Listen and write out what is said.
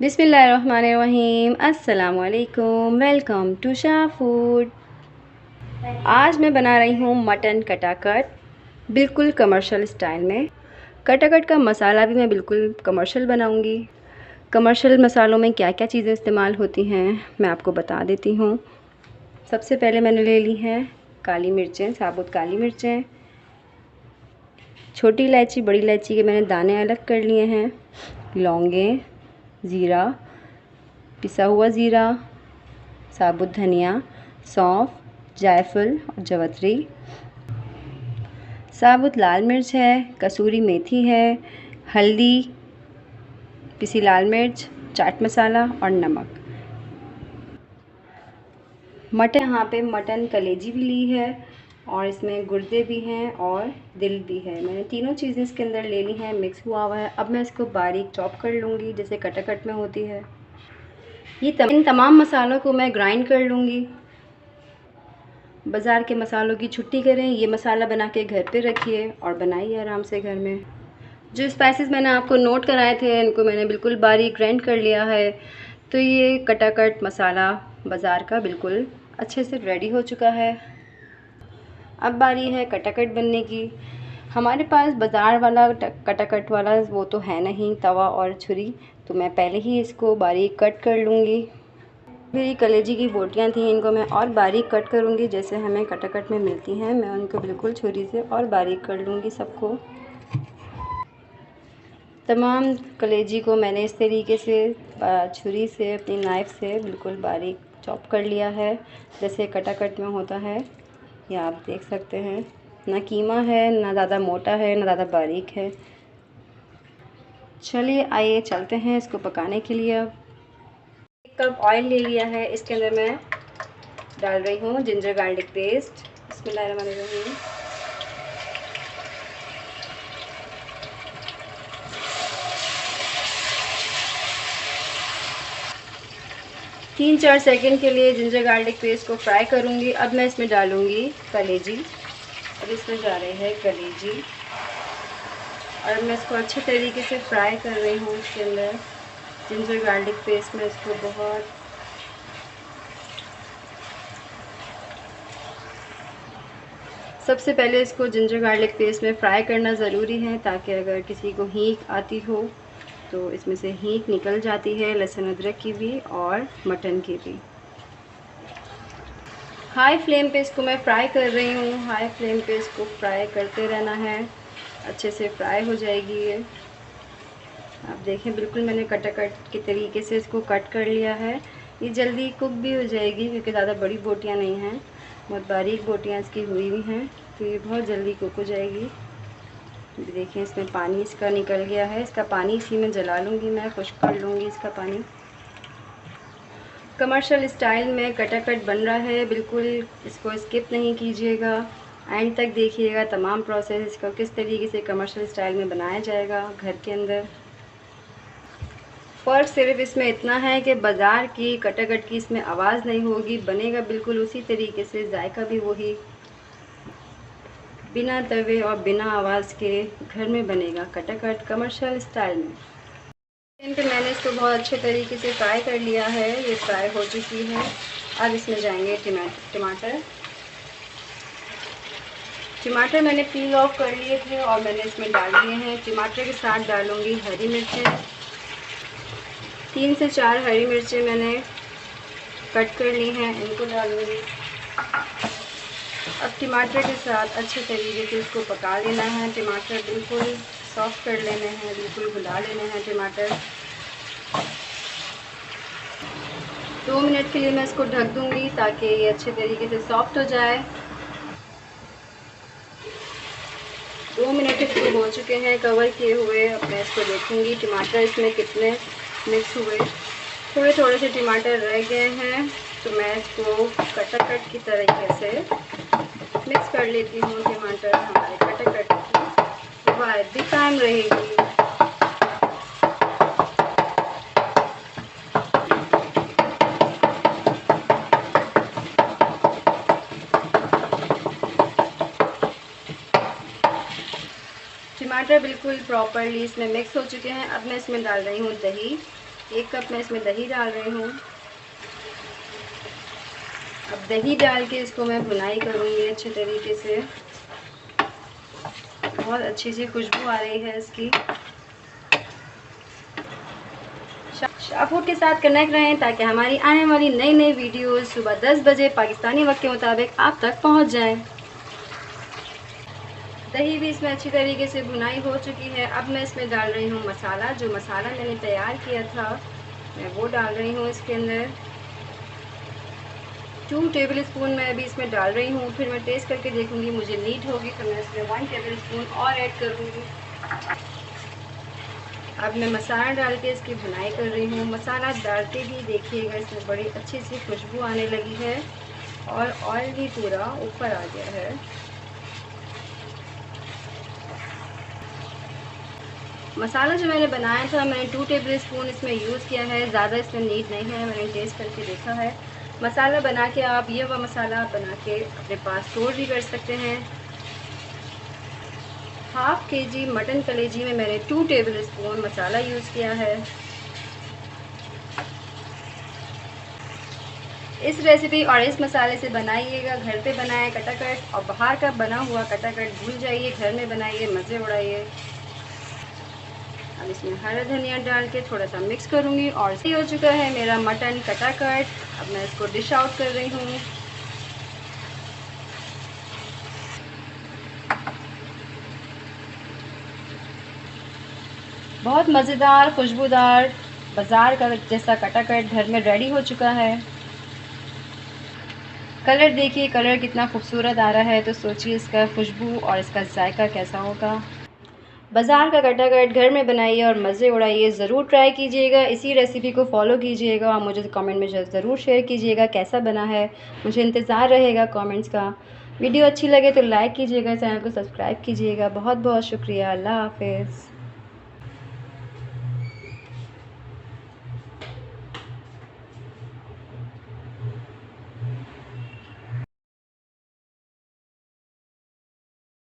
बिस्मिल्लाहिर्रहमानिर्रहीम। अस्सलाम वालेकुम। Welcome to Shah food. आज मैं बना रही हूँ मटन कटाकट, बिल्कुल कमर्शियल स्टाइल में। कटाकट का मसाला भी मैं बिल्कुल कमर्शियल बनाऊँगी। कमर्शियल मसालों में क्या क्या चीज़ें इस्तेमाल होती हैं मैं आपको बता देती हूँ। सबसे पहले मैंने ले ली हैं काली मिर्चें, साबुत काली मिर्चें। छोटी इलायची, बड़ी इलायची के मैंने दाने अलग कर लिए हैं। लौंगें, ज़ीरा, पिसा हुआ ज़ीरा, साबुत धनिया, सौंफ, जायफल और जवतरी, साबुत लाल मिर्च है, कसूरी मेथी है, हल्दी, पिसी लाल मिर्च, चाट मसाला और नमक। मटन, यहाँ पे मटन कलेजी भी ली है और इसमें गुर्दे भी हैं और दिल भी है। मैंने तीनों चीज़ें इसके अंदर ले ली हैं, मिक्स हुआ हुआ है। अब मैं इसको बारीक चॉप कर लूँगी जैसे कटाकट में होती है। इन तमाम मसालों को मैं ग्राइंड कर लूँगी। बाज़ार के मसालों की छुट्टी करें, ये मसाला बना के घर पे रखिए और बनाइए आराम से घर में। जो स्पाइसेस मैंने आपको नोट कराए थे इनको मैंने बिल्कुल बारीक ग्राइंड कर लिया है। तो ये कटाकट मसाला बाज़ार का बिल्कुल अच्छे से रेडी हो चुका है। अब बारी है कटाकट बनने की। हमारे पास बाज़ार वाला कटाकट वाला वो तो है नहीं, तवा और छुरी, तो मैं पहले ही इसको बारीक कट कर लूँगी। मेरी कलेजी की बोटियाँ थी, इनको मैं और बारीक कट करूँगी जैसे हमें कटाकट में मिलती हैं। मैं उनको बिल्कुल छुरी से और बारीक कर लूँगी सबको। तमाम कलेजी को मैंने इस तरीके से छुरी से, अपनी नाइफ़ से बिल्कुल बारीक चॉप कर लिया है जैसे कटाकट में होता है। ये आप देख सकते हैं, ना कीमा है, ना ज़्यादा मोटा है, ना ज़्यादा बारीक है। चलिए आइए चलते हैं इसको पकाने के लिए। अब 1 कप ऑयल ले लिया है, इसके अंदर मैं डाल रही हूँ जिंजर गार्लिक पेस्ट। बिस्मिल्लाहिर्रहमानिर्रहीम। तीन चार सेकंड के लिए जिंजर गार्लिक पेस्ट को फ्राई करूँगी। अब मैं इसमें डालूँगी कलेजी। अब इसमें जा रही है कलेजी और मैं इसको अच्छे तरीके से फ्राई कर रही हूँ। इसके अंदर जिंजर गार्लिक पेस्ट में इसको बहुत सबसे पहले इसको जिंजर गार्लिक पेस्ट में फ्राई करना ज़रूरी है ताकि अगर किसी को हींग आती हो तो इसमें से हींग निकल जाती है, लहसुन अदरक की भी और मटन की भी। हाई फ्लेम पे इसको मैं फ्राई कर रही हूँ। हाई फ्लेम पे इसको फ्राई करते रहना है, अच्छे से फ्राई हो जाएगी ये। आप देखें बिल्कुल मैंने कटाकट के तरीके से इसको कट कर लिया है। ये जल्दी कुक भी हो जाएगी क्योंकि ज़्यादा बड़ी बोटियाँ नहीं हैं, बहुत बारीक बोटियाँ इसकी हुई हुई हैं, तो ये बहुत जल्दी कुक हो जाएगी। देखें इसमें पानी इसका निकल गया है। इसका पानी इसी में जला लूँगी, मैं खुश्क कर लूँगी इसका पानी। कमर्शियल स्टाइल में कटाकट बन रहा है, बिल्कुल इसको स्किप नहीं कीजिएगा, एंड तक देखिएगा तमाम प्रोसेस इसका किस तरीके से कमर्शियल स्टाइल में बनाया जाएगा घर के अंदर। फ़र्क सिर्फ इसमें इतना है कि बाज़ार की कटाकट की इसमें आवाज़ नहीं होगी, बनेगा बिल्कुल उसी तरीके से, जायका भी वही, बिना तवे और बिना आवाज़ के घर में बनेगा कटाकट कमर्शियल स्टाइल में। मैंने इसको बहुत अच्छे तरीके से फ्राई कर लिया है, ये फ्राई हो चुकी है। अब इसमें जाएंगे टमाटर। टमाटर मैंने पील ऑफ कर लिए थे और मैंने इसमें डाल दिए हैं। टमाटर के साथ डालूँगी हरी मिर्चें, 3 से 4 हरी मिर्चें मैंने कट कर ली हैं, इनको डालूँगी। अब टमाटर के साथ अच्छे तरीके से इसको पका लेना है। टमाटर बिल्कुल सॉफ्ट कर लेने हैं, बिल्कुल घुला लेने हैं टमाटर। 2 मिनट के लिए मैं इसको ढक दूँगी ताकि ये अच्छे तरीके से सॉफ्ट हो जाए। 2 मिनट इसको हो चुके हैं कवर किए हुए। अब मैं इसको देखूँगी टमाटर इसमें कितने मिक्स हुए। थोड़े थोड़े से टमाटर रह गए हैं तो मैं इसको कटाकट की तरीके से मिक्स कर लेती हूँ। टमाटर हमारे कटाकट की वाइट भी कायम रहेगी। टमाटर बिल्कुल प्रॉपरली इसमें मिक्स हो चुके हैं। अब मैं इसमें डाल रही हूँ दही। 1 कप मैं इसमें दही डाल रही हूँ। अब दही डाल के इसको मैं भुनाई करूँगी अच्छे तरीके से। बहुत अच्छी सी खुशबू आ रही है इसकी। शाहपुर के साथ कनेक्ट रहें ताकि हमारी आने वाली नई नई वीडियोज़ सुबह 10 बजे पाकिस्तानी वक्त के मुताबिक आप तक पहुंच जाएं। दही भी इसमें अच्छी तरीके से भुनाई हो चुकी है। अब मैं इसमें डाल रही हूँ मसाला। जो मसाला मैंने तैयार किया था मैं वो डाल रही हूँ इसके अंदर। 2 टेबल स्पून मैं अभी इसमें डाल रही हूँ, फिर मैं टेस्ट करके देखूँगी, मुझे नीड होगी तो मैं इसमें 1 टेबल स्पून और ऐड करूँगी। अब मैं मसाला डाल के इसकी भुनाई कर रही हूँ। मसाला डालते ही देखिएगा इसमें बड़ी अच्छी सी खुशबू आने लगी है और ऑयल भी पूरा ऊपर आ गया है। मसाला जो मैंने बनाया था मैंने 2 टेबल स्पून इसमें यूज़ किया है, ज़्यादा इसमें नीड नहीं है, मैंने टेस्ट करके देखा है। मसाला बना के आप ये वाला मसाला बना के अपने पास स्टोर भी कर सकते हैं। हाफ़ केजी मटन कलेजी में मैंने 2 टेबल स्पून मसाला यूज़ किया है। इस रेसिपी और इस मसाले से बनाइएगा, घर पे बनाएं कटाकट, और बाहर का बना हुआ कटाकट भूल जाइए, घर में बनाइए, मज़े उड़ाइए। अब इसमें हरा धनिया डाल के थोड़ा सा मिक्स करूँगी और सही हो चुका है मेरा मटन कटाकट। अब मैं इसको डिश आउट कर रही हूँ। बहुत मज़ेदार खुशबूदार बाज़ार का जैसा कटाकट घर में रेडी हो चुका है। कलर देखिए, कलर कितना खूबसूरत आ रहा है, तो सोचिए इसका खुशबू और इसका जायका कैसा होगा। बाज़ार का कटाकट घर में बनाइए और मज़े उड़ाइए। ज़रूर ट्राई कीजिएगा, इसी रेसिपी को फॉलो कीजिएगा और मुझे कमेंट में ज़रूर शेयर कीजिएगा कैसा बना है। मुझे इंतज़ार रहेगा कमेंट्स का। वीडियो अच्छी लगे तो लाइक कीजिएगा, चैनल को सब्सक्राइब कीजिएगा। बहुत बहुत शुक्रिया। अल्लाह हाफ़िज़।